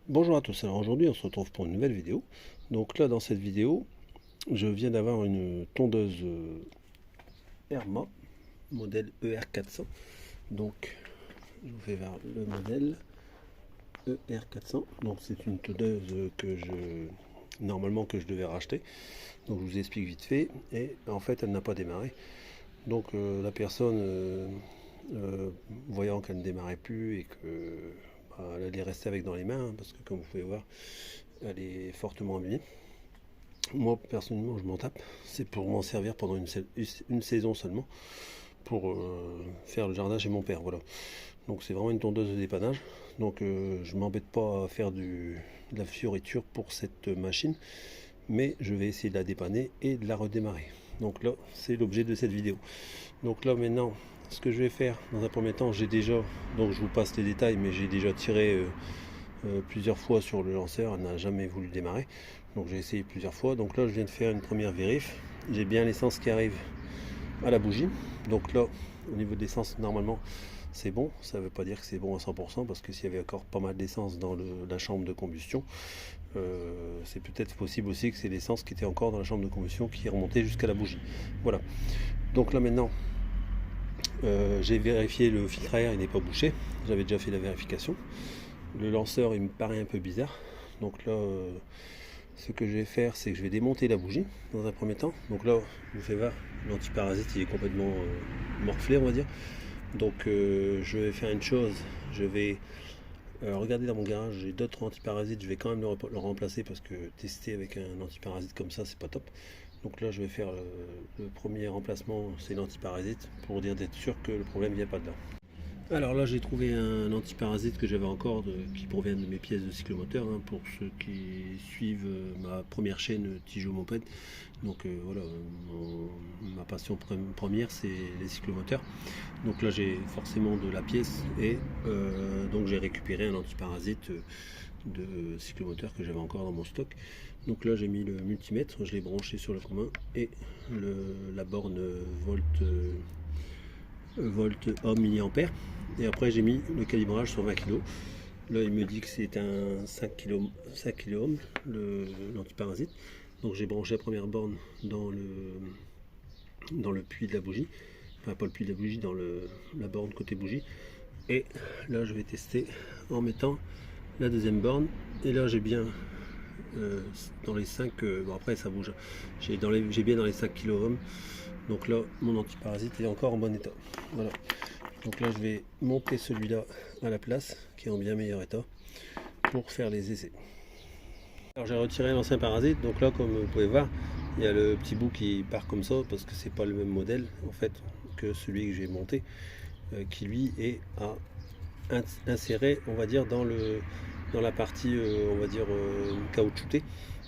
Bonjour à tous, alors aujourd'hui on se retrouve pour une nouvelle vidéo. Donc là dans cette vidéo, je viens d'avoir une tondeuse Herma, modèle ER400. Donc je vous fais voir le modèle ER400. Donc c'est une tondeuse que normalement que je devais racheter. Donc je vous explique vite fait, et en fait elle n'a pas démarré. Donc la personne voyant qu'elle ne démarrait plus et que elle allait rester avec dans les mains, parce que comme vous pouvez voir, elle est fortement abîmée. Moi personnellement je m'en tape, c'est pour m'en servir pendant une saison seulement, pour faire le jardin chez mon père, voilà. Donc c'est vraiment une tondeuse de dépannage, donc je m'embête pas à faire de la fioriture pour cette machine, mais je vais essayer de la dépanner et de la redémarrer. Donc là c'est l'objet de cette vidéo. Donc là maintenant, ce que je vais faire dans un premier temps, j'ai déjà, donc je vous passe les détails, mais j'ai déjà tiré plusieurs fois sur le lanceur, elle n'a jamais voulu démarrer, donc j'ai essayé plusieurs fois. Donc là je viens de faire une première vérif, j'ai bien l'essence qui arrive à la bougie. Donc là au niveau de l'essence normalement c'est bon, ça ne veut pas dire que c'est bon à 100%, parce que s'il y avait encore pas mal d'essence dans la chambre de combustion, c'est peut-être possible aussi que c'est l'essence qui était encore dans la chambre de combustion qui est remontée jusqu'à la bougie. Voilà, donc là maintenant j'ai vérifié le filtre à air, il n'est pas bouché, j'avais déjà fait la vérification. Le lanceur il me paraît un peu bizarre, donc là ce que je vais faire c'est que je vais démonter la bougie dans un premier temps. Donc là je vous fais voir, l'antiparasite il est complètement morflé on va dire. Donc je vais faire une chose, je vais regarder dans mon garage, j'ai d'autres antiparasites, je vais quand même le remplacer, parce que tester avec un antiparasite comme ça c'est pas top. Donc là je vais faire le premier remplacement, c'est l'antiparasite, pour dire d'être sûr que le problème vient pas de là. Alors là j'ai trouvé un antiparasite que j'avais encore, qui provient de mes pièces de cyclomoteur, hein, pour ceux qui suivent ma première chaîne Tijo Moped. Donc voilà, ma passion première c'est les cyclomoteurs. Donc là j'ai forcément de la pièce, et donc j'ai récupéré un antiparasite de cyclomoteur que j'avais encore dans mon stock. Donc là j'ai mis le multimètre, je l'ai branché sur le commun, et la borne volt ohm milliampère, et après j'ai mis le calibrage sur 20 kg. Là il me dit que c'est un 5 kg ohm l'antiparasite. Donc j'ai branché la première borne dans le puits de la bougie, enfin pas le puits de la bougie, dans la borne côté bougie, et là je vais tester en mettant la deuxième borne, et là j'ai bien dans les 5 bon après ça bouge, j'ai bien dans les 5 kg ohm. Donc là mon antiparasite est encore en bon état, voilà. Donc là je vais monter celui-là à la place, qui est en bien meilleur état, pour faire les essais. Alors j'ai retiré l'ancien parasite, donc là comme vous pouvez voir, il y a le petit bout qui part comme ça, parce que c'est pas le même modèle en fait que celui que j'ai monté, qui lui est à insérer on va dire dans la partie on va dire caoutchoutée.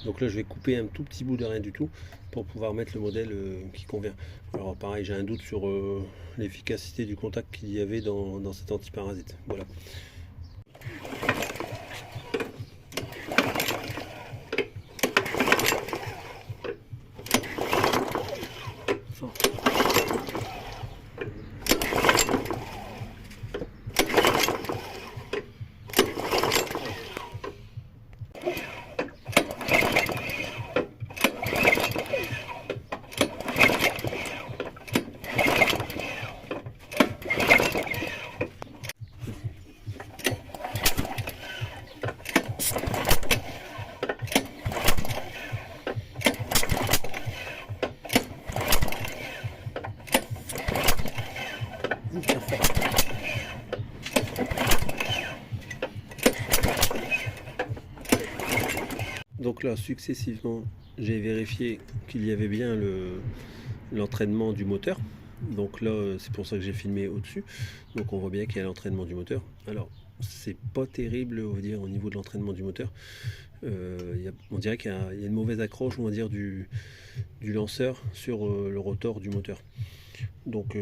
Donc là je vais couper un tout petit bout de rien du tout pour pouvoir mettre le modèle qui convient. Alors pareil, j'ai un doute sur l'efficacité du contact qu'il y avait dans cet antiparasite, voilà. Donc là successivement j'ai vérifié qu'il y avait bien l'entraînement du moteur. Donc là c'est pour ça que j'ai filmé au-dessus, donc on voit bien qu'il y a l'entraînement du moteur. Alors c'est pas terrible on va dire au niveau de l'entraînement du moteur, on dirait qu'il y a une mauvaise accroche on va dire du lanceur sur le rotor du moteur. Donc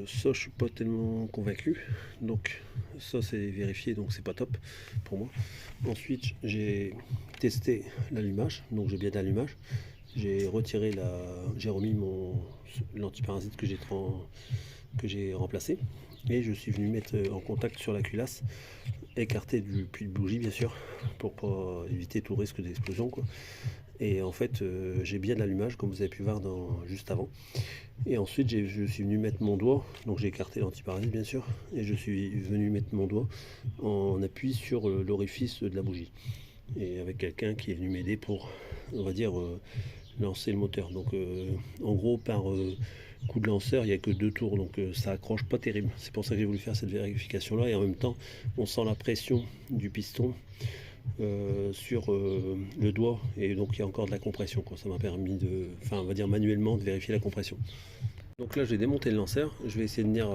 ça je suis pas tellement convaincu, donc ça c'est vérifié, donc c'est pas top pour moi. Ensuite j'ai testé l'allumage, donc j'ai bien d'allumage, j'ai retiré j'ai remis l'antiparasite que j'ai remplacé, et je suis venu mettre en contact sur la culasse, écarté du puits de bougie bien sûr, pour pas éviter tout risque d'explosion quoi. Et en fait j'ai bien de l'allumage comme vous avez pu voir juste avant. Et ensuite je suis venu mettre mon doigt, donc j'ai écarté l'antiparasite bien sûr, et je suis venu mettre mon doigt en appui sur l'orifice de la bougie. Et avec quelqu'un qui est venu m'aider pour, on va dire, lancer le moteur. Donc en gros par coup de lanceur il n'y a que 2 tours, donc ça accroche pas terrible. C'est pour ça que j'ai voulu faire cette vérification là, et en même temps on sent la pression du piston sur le doigt, et donc il y a encore de la compression quoi. Ça m'a permis de, enfin on va dire manuellement, de vérifier la compression. Donc là j'ai démonté le lanceur, je vais essayer de venir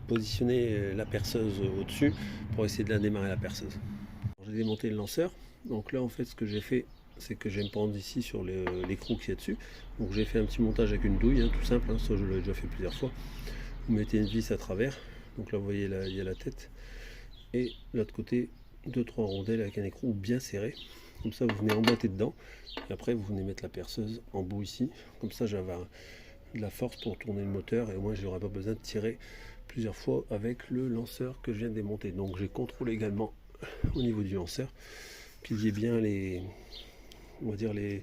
positionner la perceuse au-dessus pour essayer de la démarrer, la perceuse. J'ai démonté le lanceur, donc là en fait ce que j'ai fait, c'est que je vais me prendre ici sur l'écrou qui est dessus. Donc j'ai fait un petit montage avec une douille, hein, tout simple, hein, ça je l'ai déjà fait plusieurs fois. Vous mettez une vis à travers, donc là vous voyez là, il y a la tête, et l'autre côté 2-3 rondelles avec un écrou bien serré. Comme ça vous venez emboîter dedans, et après vous venez mettre la perceuse en bout ici, comme ça j'avais de la force pour tourner le moteur, et moi j'aurais pas besoin de tirer plusieurs fois avec le lanceur que je viens de démonter. Donc j'ai contrôlé également au niveau du lanceur qu'il y ait bien on va dire les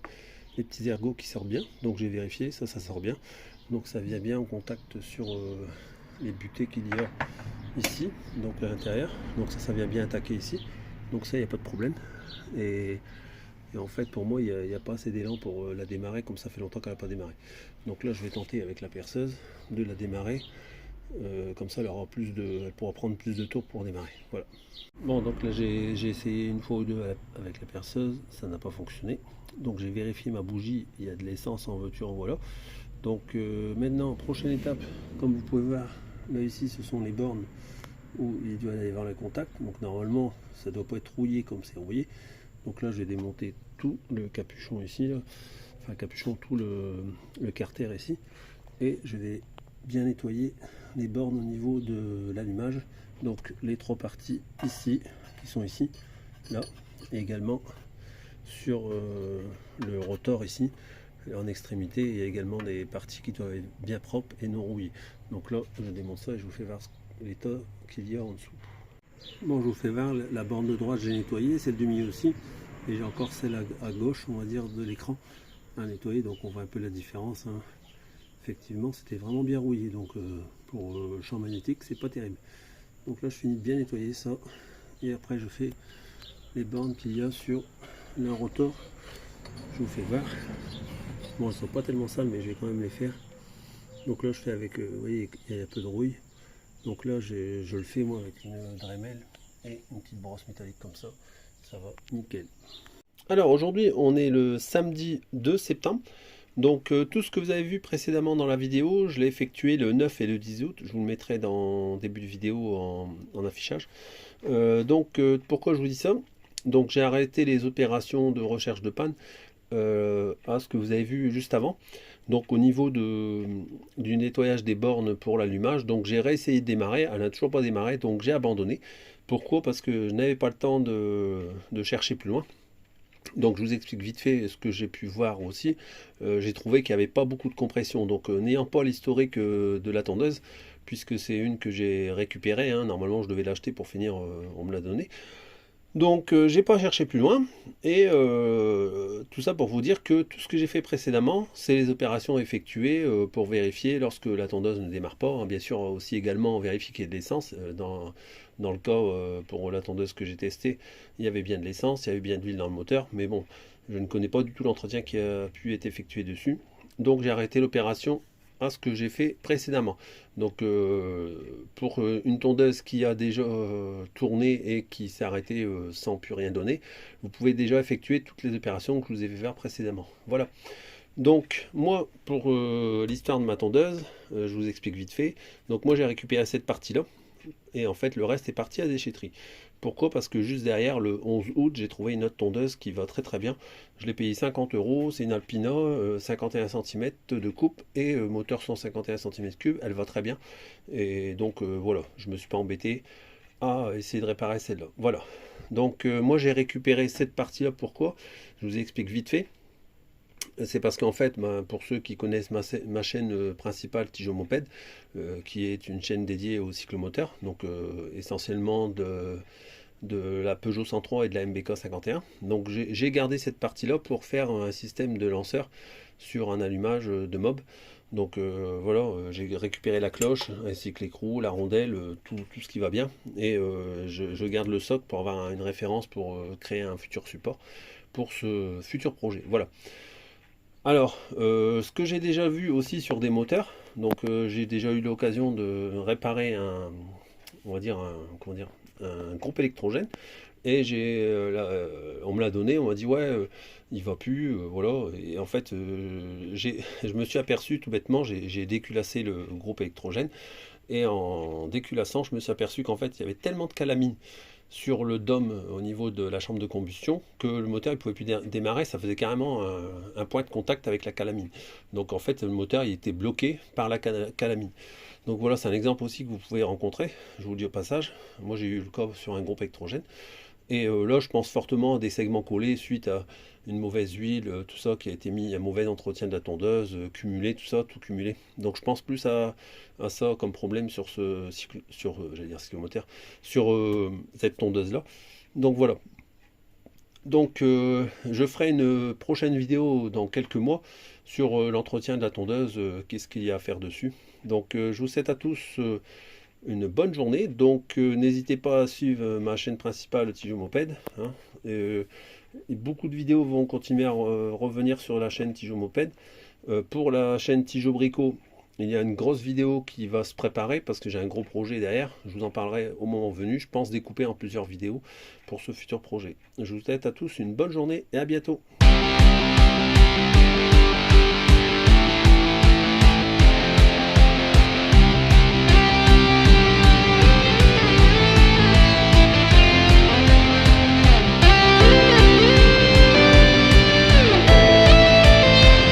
petits ergots qui sortent bien. Donc j'ai vérifié, ça sort bien, donc ça vient bien en contact sur les butées qu'il y a ici, donc à l'intérieur, donc ça vient bien attaquer ici, donc ça il n'y a pas de problème. Et en fait pour moi il n'y a pas assez d'élan pour la démarrer, comme ça fait longtemps qu'elle n'a pas démarré. Donc là je vais tenter avec la perceuse de la démarrer, comme ça elle pourra prendre plus de tours pour démarrer. Voilà. Bon, donc là j'ai essayé une fois ou deux avec la perceuse, ça n'a pas fonctionné. Donc j'ai vérifié ma bougie, il y a de l'essence, en veux-tu en voilà. Donc maintenant, prochaine étape, comme vous pouvez voir, là ici ce sont les bornes où il doit y avoir le contact. Donc normalement ça ne doit pas être rouillé comme c'est rouillé. Donc là je vais démonter tout le capuchon ici, là. Enfin capuchon, tout le carter ici. Et je vais bien nettoyer les bornes au niveau de l'allumage. Donc les 3 parties ici, qui sont ici, là, et également sur le rotor ici, en extrémité, il y a également des parties qui doivent être bien propres et non rouillées. Donc là, je démonte ça et je vous fais voir l'état qu'il y a en dessous. Bon, je vous fais voir, la borne de droite j'ai nettoyé, celle du milieu aussi, et j'ai encore celle à gauche, on va dire, de l'écran à nettoyer, donc on voit un peu la différence, hein. Effectivement, c'était vraiment bien rouillé, donc pour le champ magnétique, c'est pas terrible. Donc là, je finis de bien nettoyer ça, et après je fais les bornes qu'il y a sur le rotor. Je vous fais voir. Bon, elles sont pas tellement sales, mais je vais quand même les faire. Donc là, je fais avec, vous voyez, il y a un peu de rouille. Donc là, je le fais moi avec une Dremel et une petite brosse métallique comme ça. Ça va nickel. Alors aujourd'hui, on est le samedi 2 septembre. Donc tout ce que vous avez vu précédemment dans la vidéo, je l'ai effectué le 9 et le 10 août. Je vous le mettrai dans début de vidéo en affichage. Pourquoi je vous dis ça? Donc j'ai arrêté les opérations de recherche de panne à ce que vous avez vu juste avant. Donc au niveau du nettoyage des bornes pour l'allumage, donc j'ai réessayé de démarrer, elle n'a toujours pas démarré, donc j'ai abandonné. Pourquoi? Parce que je n'avais pas le temps de chercher plus loin. Donc je vous explique vite fait ce que j'ai pu voir aussi. J'ai trouvé qu'il n'y avait pas beaucoup de compression. Donc n'ayant pas l'historique de la tondeuse, puisque c'est une que j'ai récupérée, hein, normalement je devais l'acheter pour finir, on me l'a donné. Donc j'ai pas cherché plus loin, et tout ça pour vous dire que tout ce que j'ai fait précédemment, c'est les opérations effectuées pour vérifier lorsque la tondeuse ne démarre pas, hein. Bien sûr aussi également vérifier qu'il y ait de l'essence, dans le cas pour la tondeuse que j'ai testée, il y avait bien de l'essence, il y avait bien de l'huile dans le moteur, mais bon, je ne connais pas du tout l'entretien qui a pu être effectué dessus, donc j'ai arrêté l'opération à ce que j'ai fait précédemment. Donc pour une tondeuse qui a déjà tourné et qui s'est arrêtée sans plus rien donner, vous pouvez déjà effectuer toutes les opérations que je vous ai fait faire précédemment. Voilà. Donc moi pour l'histoire de ma tondeuse, je vous explique vite fait. Donc moi j'ai récupéré cette partie là, et en fait le reste est parti à déchetterie. Pourquoi? Parce que juste derrière, le 11 août, j'ai trouvé une autre tondeuse qui va très très bien. Je l'ai payé 50 euros, c'est une Alpina, 51 cm de coupe et moteur 151 cm3, elle va très bien. Et donc voilà, je me suis pas embêté à essayer de réparer celle-là. Voilà, donc moi j'ai récupéré cette partie-là, pourquoi? Je vous explique vite fait. C'est parce qu'en fait, pour ceux qui connaissent ma chaîne principale Tijo Moped, qui est une chaîne dédiée au cyclomoteur, donc essentiellement de la Peugeot 103 et de la MBK 51. Donc j'ai gardé cette partie-là pour faire un système de lanceur sur un allumage de mob. Donc voilà, j'ai récupéré la cloche, ainsi que l'écrou, la rondelle, tout ce qui va bien. Et je garde le socle pour avoir une référence pour créer un futur support pour ce futur projet. Voilà. Alors, ce que j'ai déjà vu aussi sur des moteurs, donc j'ai déjà eu l'occasion de réparer on va dire comment dire, un groupe électrogène, et on me l'a donné, on m'a dit ouais, il va plus, voilà, et en fait, je me suis aperçu tout bêtement, j'ai déculassé le groupe électrogène, et en déculassant, je me suis aperçu qu'en fait, il y avait tellement de calamine sur le dôme au niveau de la chambre de combustion que le moteur ne pouvait plus démarrer, ça faisait carrément un point de contact avec la calamine. Donc en fait, le moteur il était bloqué par la calamine. Donc voilà, c'est un exemple aussi que vous pouvez rencontrer, je vous le dis au passage. Moi j'ai eu le cas sur un groupe électrogène. Et là, je pense fortement à des segments collés suite à une mauvaise huile, tout ça qui a été mis, un mauvais entretien de la tondeuse, cumulé, tout ça, tout cumulé. Donc je pense plus à ça comme problème sur ce cycle, j'allais dire cyclomoteur, sur cette tondeuse-là. Donc voilà. Donc je ferai une prochaine vidéo dans quelques mois sur l'entretien de la tondeuse, qu'est-ce qu'il y a à faire dessus. Donc je vous souhaite à tous une bonne journée. Donc n'hésitez pas à suivre ma chaîne principale Tijo Moped, hein. Et beaucoup de vidéos vont continuer à revenir sur la chaîne Tijo Moped. Pour la chaîne Tijo Brico, il y a une grosse vidéo qui va se préparer parce que j'ai un gros projet derrière. Je vous en parlerai au moment venu. Je pense découper en plusieurs vidéos pour ce futur projet. Je vous souhaite à tous une bonne journée et à bientôt.